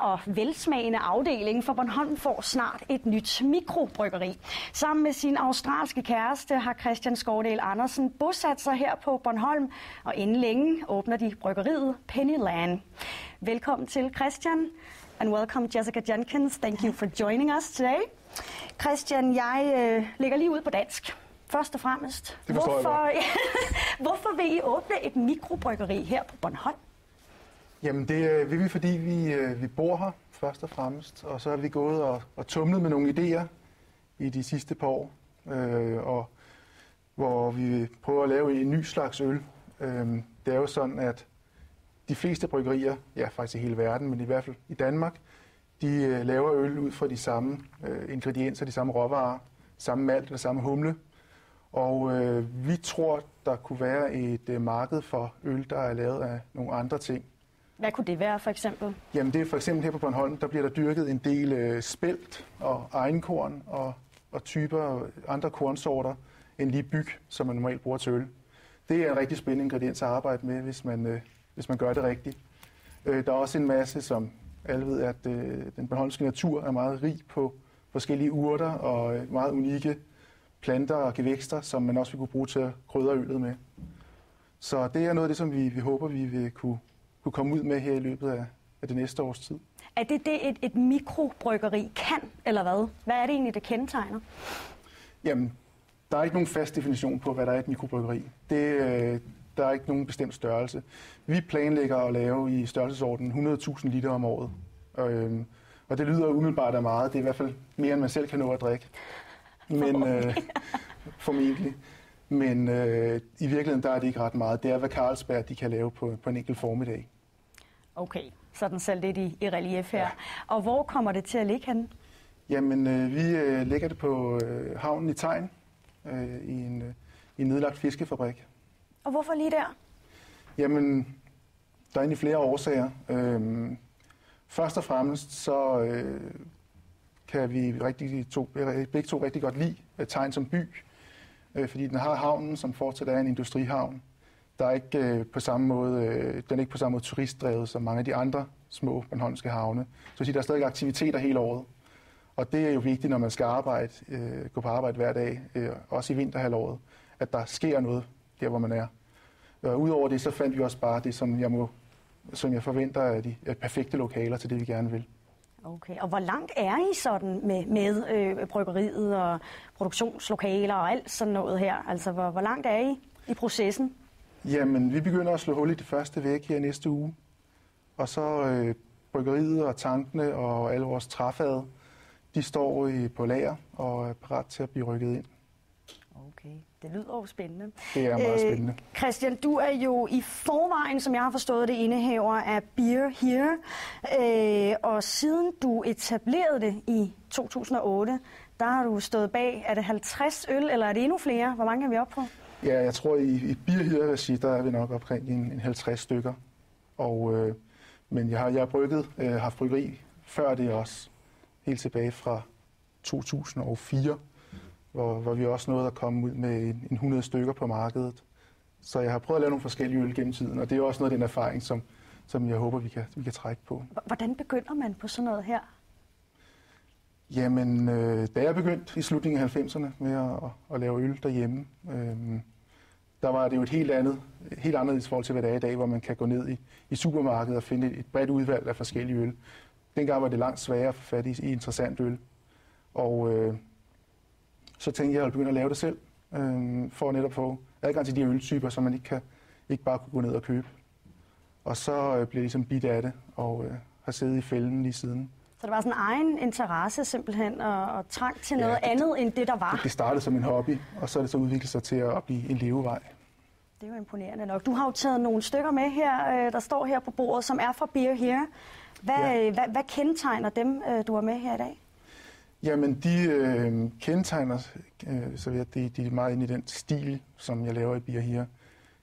og velsmagende afdeling for Bornholm får snart et nyt mikrobryggeri. Sammen med sin australske kæreste har Christian Skovdal Andersen bosat sig her på Bornholm, og inden længe åbner de bryggeriet Pennyland. Velkommen til, Christian, and welcome Jessica Jenkins. Thank you for joining us today. Christian, jeg lægger lige ud på dansk. Først og fremmest, hvorfor vil I åbne et mikrobryggeri her på Bornholm? Jamen det vil vi, fordi vi bor her først og fremmest, og så har vi gået og tumlet med nogle idéer i de sidste par år, og hvor vi prøver at lave en ny slags øl. Det er jo sådan, at de fleste bryggerier, ja faktisk i hele verden, men i hvert fald i Danmark, de laver øl ud fra de samme ingredienser, de samme råvarer, samme malt og samme humle. Og vi tror, der kunne være et marked for øl, der er lavet af nogle andre ting. Hvad kunne det være for eksempel? Jamen det er for eksempel her på Bornholm, der bliver der dyrket en del spelt og egenkorn og typer andre kornsorter end lige byg, som man normalt bruger til øl. Det er en rigtig spændende ingrediens at arbejde med, hvis man gør det rigtigt. Der er også en masse, som alle ved, at den bornholmske natur er meget rig på forskellige urter og meget unikke planter og gevækster, som man også vil kunne bruge til at krydre øllet med. Så det er noget af det, som vi håber, vi vil kunne komme ud med her i løbet af det næste års tid. Er det et mikrobryggeri kan, eller hvad? Hvad er det egentlig, det kendetegner? Jamen, der er ikke nogen fast definition på, hvad der er et mikrobryggeri. Der er ikke nogen bestemt størrelse. Vi planlægger at lave i størrelsesordenen 100.000 liter om året. Og det lyder umiddelbart af meget. Det er i hvert fald mere, end man selv kan nå at drikke. Men formentlig. Men i virkeligheden der er det ikke ret meget. Det er, hvad Carlsberg de kan lave på en enkelt formiddag. Okay, sådan selv lidt i relief her. Ja. Og hvor kommer det til at ligge henne? Jamen, vi lægger det på havnen i Tegn, i en nedlagt fiskefabrik. Og hvorfor lige der? Jamen, der er egentlig flere årsager. Først og fremmest så kan vi begge to rigtig godt lide Tegn som by, fordi den har havnen, som fortsat er en industrihavn. Der er ikke på samme måde, den er ikke på samme måde turistdrevet som mange af de andre små bornholmske havne. Så der er stadig aktiviteter hele året. Og det er jo vigtigt, når man skal gå på arbejde hver dag, også i vinterhalvåret, at der sker noget der, hvor man er. Udover det, så fandt vi også bare det, som jeg forventer er de perfekte lokaler til det, vi gerne vil. Okay, og hvor langt er I sådan med bryggeriet og produktionslokaler og alt sådan noget her? Altså, hvor langt er I i processen? Jamen, vi begynder at slå hul i det første væg her næste uge. Og så bryggeriet og tankene og alle vores træfade, de står på lager og er parat til at blive rykket ind. Okay, det lyder jo spændende. Det er meget spændende. Christian, du er jo i forvejen, som jeg har forstået det, indehaver af Beer Here. Og siden du etablerede det i 2008, der har du stået bag, er det 50 øl, eller er det endnu flere? Hvor mange er vi oppe på? Ja, jeg tror i Beer Here-regi, der er vi nok omkring en 50 stykker. Men jeg har haft bryggeri før det også, helt tilbage fra 2004. Hvor vi også nåede at komme ud med en 100 stykker på markedet. Så jeg har prøvet at lave nogle forskellige øl gennem tiden, og det er også noget af den erfaring, som jeg håber, vi kan trække på. Hvordan begynder man på sådan noget her? Jamen, da jeg begyndte i slutningen af 90'erne med at lave øl derhjemme, der var det jo helt anderledes i forhold til, hvad det er i dag, hvor man kan gå ned i supermarkedet og finde et bredt udvalg af forskellige øl. Dengang var det langt sværere at få fat i interessant øl. Og så tænkte jeg at begynde at lave det selv, for at netop få adgang til de øltyper, som man ikke bare kunne gå ned og købe. Og så blev jeg ligesom bidt af det, og har siddet i fælden lige siden. Så det var sådan en egen interesse simpelthen, og trang til noget andet end det, der var? Det startede som en hobby, og så er det så udviklet sig til at blive en levevej. Det er jo imponerende nok. Du har jo taget nogle stykker med her, der står her på bordet, som er fra Beer Here. Hvad kendetegner dem, du har med her i dag? Jamen, de kendetegner, så ved jeg, de er meget inde i den stil, som jeg laver i Beer Here,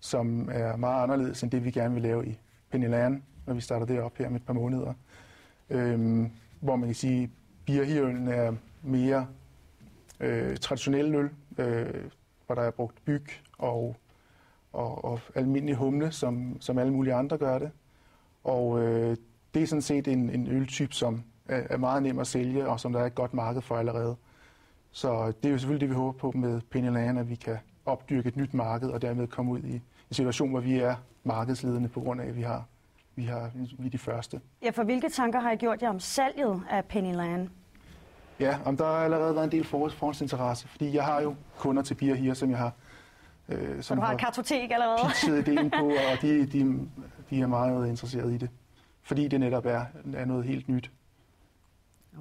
som er meget anderledes end det, vi gerne vil lave i Pennyland, når vi starter det op her med et par måneder. Hvor man kan sige, at Beer Here-ølen er mere traditionel øl, hvor der er brugt byg og almindelig humle, som alle mulige andre gør det. Og det er sådan set en øltype, som er meget nem at sælge, og som der er et godt marked for allerede. Så det er jo selvfølgelig det, vi håber på med Penny Lane, at vi kan opdyrke et nyt marked, og dermed komme ud i en situation, hvor vi er markedsledende på grund af, at vi er de første. Ja, for hvilke tanker har I gjort jer om salget af Penny Lane? Ja, om der har allerede været en del forhåndsinteresse, fordi jeg har jo kunder til Beer Here, som jeg har som du har et kartotek allerede? pitchet ideen på, og de er meget interesserede i det, fordi det netop er noget helt nyt.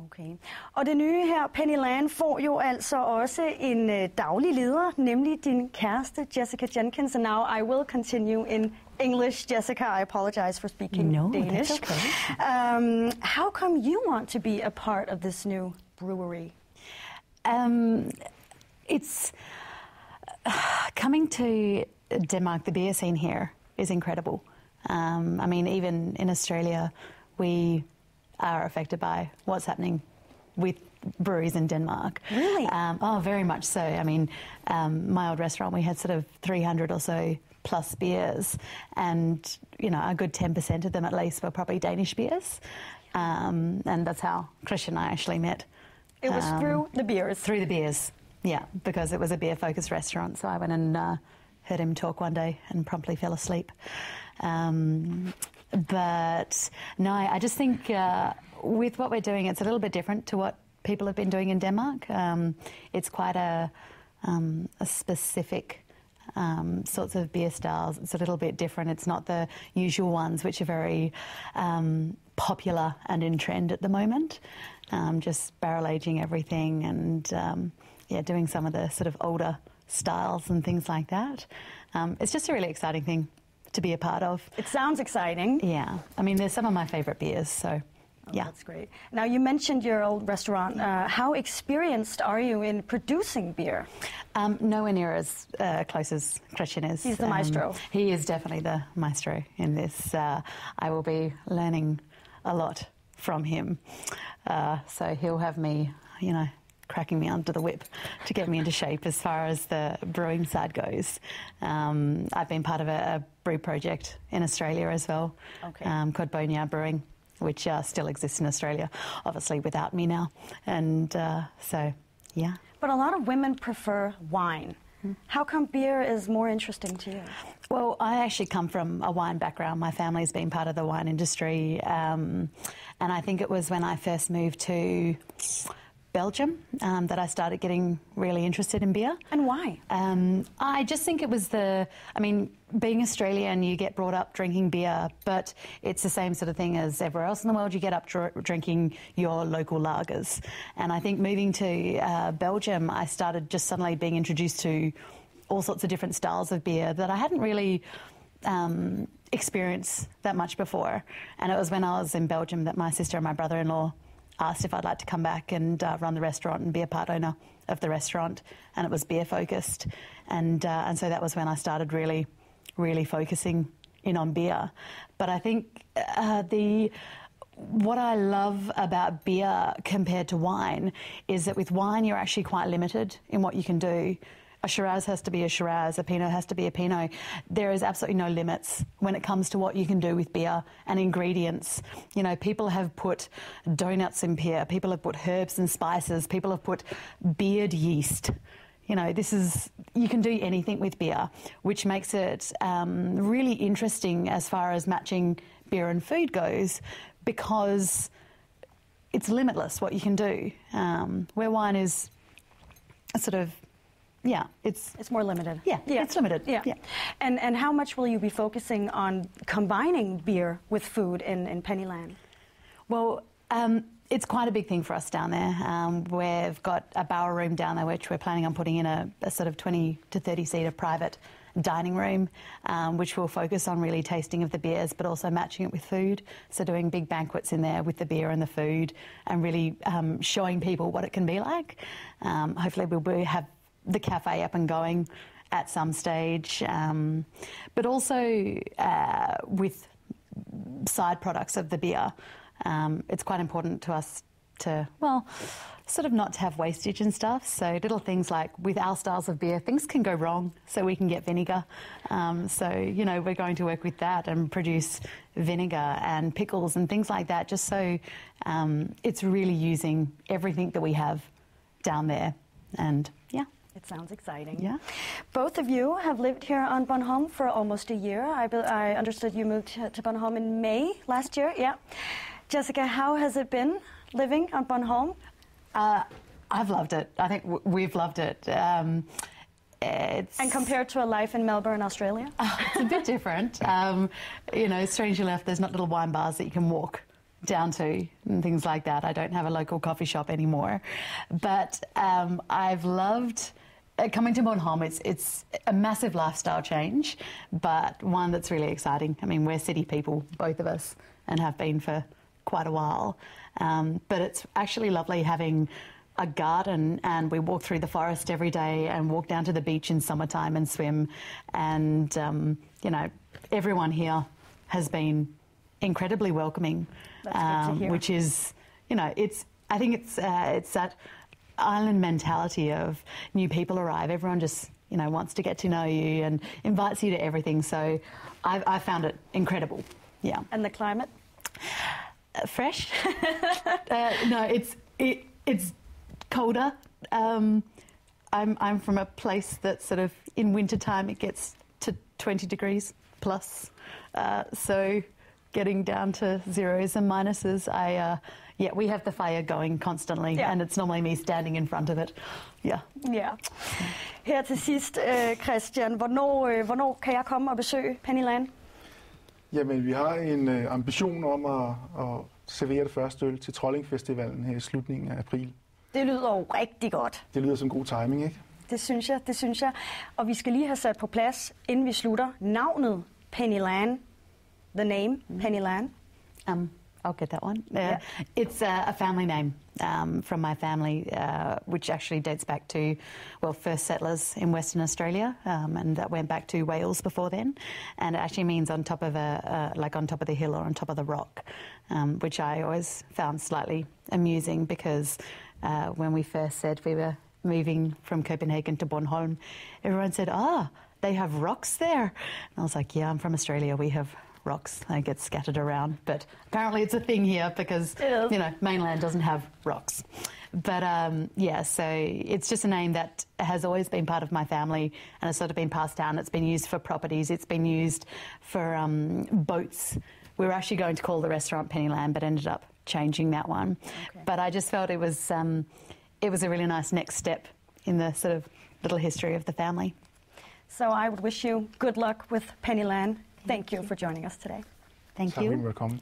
Okay. Og det nye her, Penny Lane, får jo altså også en daglig leder, nemlig din kæreste, Jessica Jenkins. And now I will continue in English. Jessica, I apologize for speaking Danish. That's okay. How come you want to be a part of this new brewery? It's coming to Denmark. The beer scene here is incredible. I mean, even in Australia, we are affected by what's happening with breweries in Denmark. Really? Oh, very much so. I mean, my old restaurant, we had sort of 300 or so plus beers, and, you know, a good 10% of them at least were probably Danish beers. And that's how Christian and I actually met. It was through the beers? Through the beers, yeah, because it was a beer-focused restaurant. So I went and heard him talk one day and promptly fell asleep. But no, I just think with what we're doing, it's a little bit different to what people have been doing in Denmark. It's quite a specific sorts of beer styles. It's a little bit different. It's not the usual ones, which are very popular and in trend at the moment. Just barrel aging everything and doing some of the sort of older styles and things like that. It's just a really exciting thing to be a part of. It sounds exciting. Yeah. I mean, they're some of my favourite beers, so yeah. That's great. Now, you mentioned your old restaurant. How experienced are you in producing beer? Nowhere near as close as Christian is. He's the maestro. He is definitely the maestro in this. I will be learning a lot from him. So he'll have me, you know, cracking me under the whip to get me into shape as far as the brewing side goes. I've been part of a brew project in Australia as well, called Boneyard Brewing, which still exists in Australia, obviously without me now. And so, yeah. But a lot of women prefer wine. How come beer is more interesting to you? Well, I actually come from a wine background. My family's been part of the wine industry. And I think it was when I first moved to Belgium that I started getting really interested in beer. And why? I just think it was being Australian, you get brought up drinking beer, but it's the same sort of thing as everywhere else in the world. You get up drinking your local lagers. And I think moving to Belgium, I started just suddenly being introduced to all sorts of different styles of beer that I hadn't really experienced that much before. And it was when I was in Belgium that my sister and my brother-in-law asked if I'd like to come back and run the restaurant and be a part owner of the restaurant, and it was beer focused, and so that was when I started really focusing in on beer. But I think what I love about beer compared to wine is that with wine you're actually quite limited in what you can do. A Shiraz has to be a Shiraz, a Pinot has to be a Pinot. There is absolutely no limits when it comes to what you can do with beer and ingredients. You know, people have put donuts in beer, people have put herbs and spices, people have put beard yeast. You know, you can do anything with beer, which makes it really interesting as far as matching beer and food goes, because it's limitless what you can do. Where wine is sort of, yeah, it's more limited. Yeah, it's limited. Yeah. And how much will you be focusing on combining beer with food in Penny Lane? Well, it's quite a big thing for us down there. We've got a bower room down there, which we're planning on putting in a sort of 20 to 30 seater private dining room, which will focus on really tasting of the beers, but also matching it with food. So doing big banquets in there with the beer and the food, and really showing people what it can be like. Hopefully we'll have the cafe up and going at some stage, but also with side products of the beer. It's quite important to us to, well, sort of not to have wastage and stuff. So little things like with our styles of beer, things can go wrong, so we can get vinegar. So, you know, we're going to work with that and produce vinegar and pickles and things like that, just so it's really using everything that we have down there. And yeah. It sounds exciting. Yeah. Both of you have lived here on Bornholm for almost a year. I understood you moved to Bornholm in May last year. Yeah. Jessica, how has it been living on Bornholm? I've loved it. I think we've loved it. And compared to a life in Melbourne, Australia? It's a bit different. You know, strangely enough, there's not little wine bars that you can walk down to and things like that. I don't have a local coffee shop anymore. But I've loved coming to Bornholm. It's a massive lifestyle change, but one that's really exciting. I mean, we're city people, both of us, and have been for quite a while. But it's actually lovely having a garden, and we walk through the forest every day and walk down to the beach in summertime and swim. And, you know, everyone here has been incredibly welcoming. That's good to hear. Which is, you know, I think it's that island mentality of new people arrive. Everyone just, you know, wants to get to know you and invites you to everything. So I found it incredible. Yeah. And the climate? Fresh. No, it's colder. I'm from a place that sort of in wintertime it gets to 20 degrees plus. So getting down to zeros and minuses, we have the fire going constantly, and it's normally me standing in front of it. Yeah. Ja. Her til sidst, Christian, hvornår kan jeg komme og besøge Pennyland? Jamen, vi har en ambition om at servere det første øl til Trollingfestivalen her i slutningen af april. Det lyder jo rigtig godt. Det lyder som god timing, ikke? Det synes jeg. Og vi skal lige have sat på plads, inden vi slutter, navnet Pennyland. The name, Pennyland. I'll get that one. It's a family name from my family, which actually dates back to, well, first settlers in Western Australia, and that went back to Wales before then. And it actually means on top of on top of the hill or on top of the rock, which I always found slightly amusing because when we first said we were moving from Copenhagen to Bornholm, everyone said, they have rocks there. And I was like, yeah, I'm from Australia. We have rocks. They get scattered around, but apparently it's a thing here because you know, mainland doesn't have rocks. But so it's just a name that has always been part of my family and has sort of been passed down. It's been used for properties. It's been used for boats. We were actually going to call the restaurant Pennyland, but ended up changing that one. Okay. But I just felt it was a really nice next step in the sort of little history of the family. So I would wish you good luck with Pennyland. Thank you for joining us today. Thank you. Velkommen.